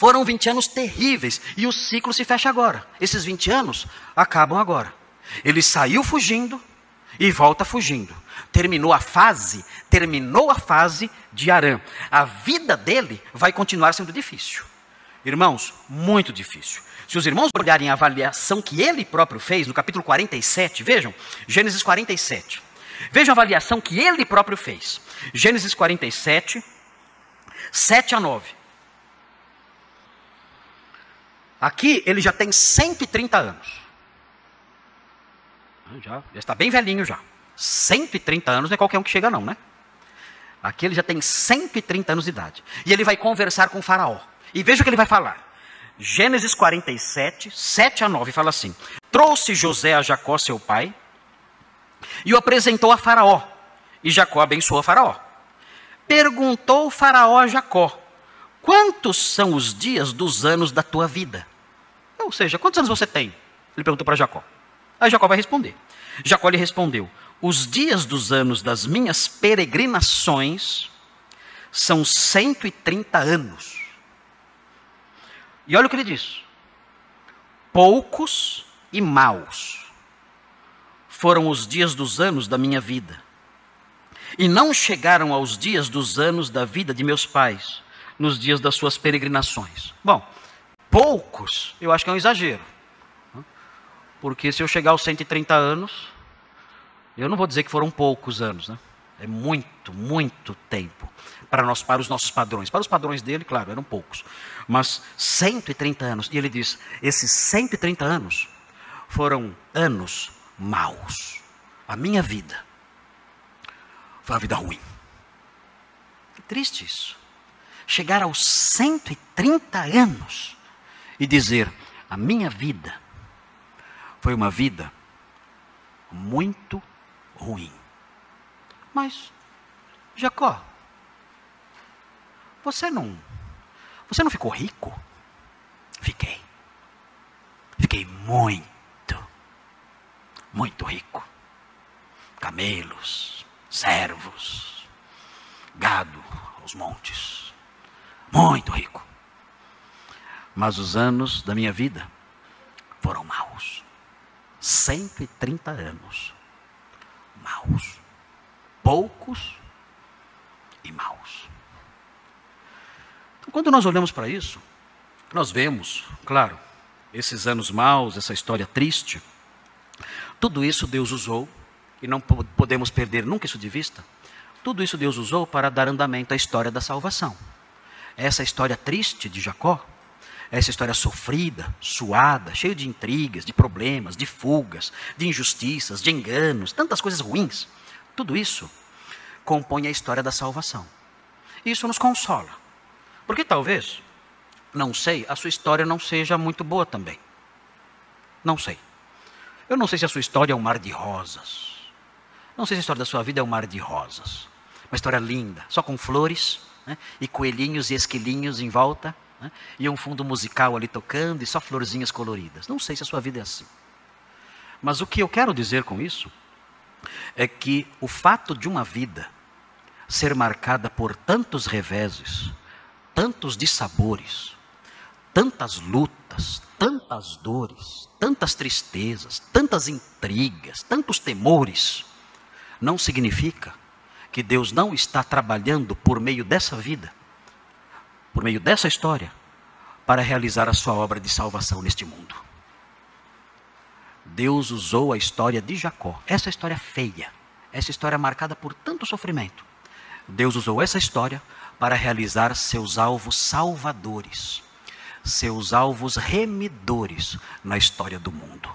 Foram 20 anos terríveis e o ciclo se fecha agora. Esses 20 anos acabam agora. Ele saiu fugindo e volta fugindo. Terminou a fase de Harã. A vida dele vai continuar sendo difícil. Irmãos, muito difícil. Se os irmãos olharem a avaliação que ele próprio fez, no capítulo 47, vejam, Gênesis 47. Vejam a avaliação que ele próprio fez. Gênesis 47, 7 a 9. Aqui ele já tem 130 anos. Já está bem velhinho já. 130 anos não é qualquer um que chega não, né? Aqui ele já tem 130 anos de idade. E ele vai conversar com o faraó. E veja o que ele vai falar. Gênesis 47, 7 a 9, fala assim. Trouxe José a Jacó, seu pai, e o apresentou a Faraó. E Jacó abençoou a Faraó. Perguntou o Faraó a Jacó, quantos são os dias dos anos da tua vida? Ou seja, quantos anos você tem? Ele perguntou para Jacó. Aí Jacó vai responder. Jacó lhe respondeu, os dias dos anos das minhas peregrinações são 130 anos. E olha o que ele diz. Poucos e maus foram os dias dos anos da minha vida. E não chegaram aos dias dos anos da vida de meus pais, nos dias das suas peregrinações. Bom, poucos, eu acho que é um exagero. Porque se eu chegar aos 130 anos, eu não vou dizer que foram poucos anos, né? É muito, muito tempo para os nossos padrões. Para os padrões dele, claro, eram poucos. Mas 130 anos. E ele diz, esses 130 anos foram anos maus. A minha vida foi uma vida ruim. Que triste isso. Chegar aos 130 anos e dizer, a minha vida foi uma vida muito ruim. Mas, Jacó, você não ficou rico? Fiquei. Fiquei muito, muito rico. Camelos, servos, gado aos montes. Muito rico. Mas os anos da minha vida foram maus. 130 anos. Maus. Poucos e maus. Então, quando nós olhamos para isso, nós vemos, claro, esses anos maus, essa história triste, tudo isso Deus usou, e não podemos perder nunca isso de vista, tudo isso Deus usou para dar andamento à história da salvação. Essa história triste de Jacó, essa história sofrida, suada, cheia de intrigas, de problemas, de fugas, de injustiças, de enganos, tantas coisas ruins, tudo isso compõe a história da salvação. Isso nos consola. Porque talvez, não sei, a sua história não seja muito boa também. Não sei. Eu não sei se a sua história é um mar de rosas. Não sei se a história da sua vida é um mar de rosas. Uma história linda, só com flores, né, e coelhinhos e esquilinhos em volta, né, e um fundo musical ali tocando e só florzinhas coloridas. Não sei se a sua vida é assim. Mas o que eu quero dizer com isso é que o fato de uma vida ser marcada por tantos reveses, tantos dissabores, tantas lutas, tantas dores, tantas tristezas, tantas intrigas, tantos temores, não significa que Deus não está trabalhando por meio dessa vida, por meio dessa história, para realizar a sua obra de salvação neste mundo. Deus usou a história de Jacó, essa história feia, essa história marcada por tanto sofrimento. Deus usou essa história para realizar seus alvos salvadores, seus alvos remidores na história do mundo.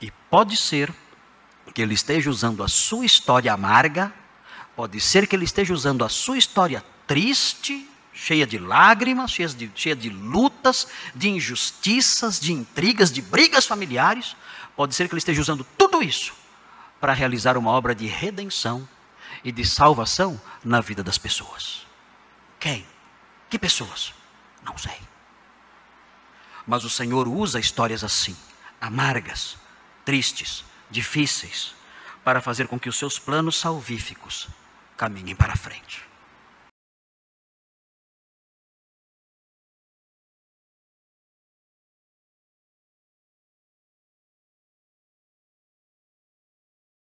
E pode ser que Ele esteja usando a sua história amarga, pode ser que Ele esteja usando a sua história triste, cheia de lágrimas, cheia de lutas, de injustiças, de intrigas, de brigas familiares. Pode ser que Ele esteja usando tudo isso para realizar uma obra de redenção e de salvação na vida das pessoas. Quem? Que pessoas? Não sei. Mas o Senhor usa histórias assim, amargas, tristes, difíceis, para fazer com que os seus planos salvíficos caminhem para frente.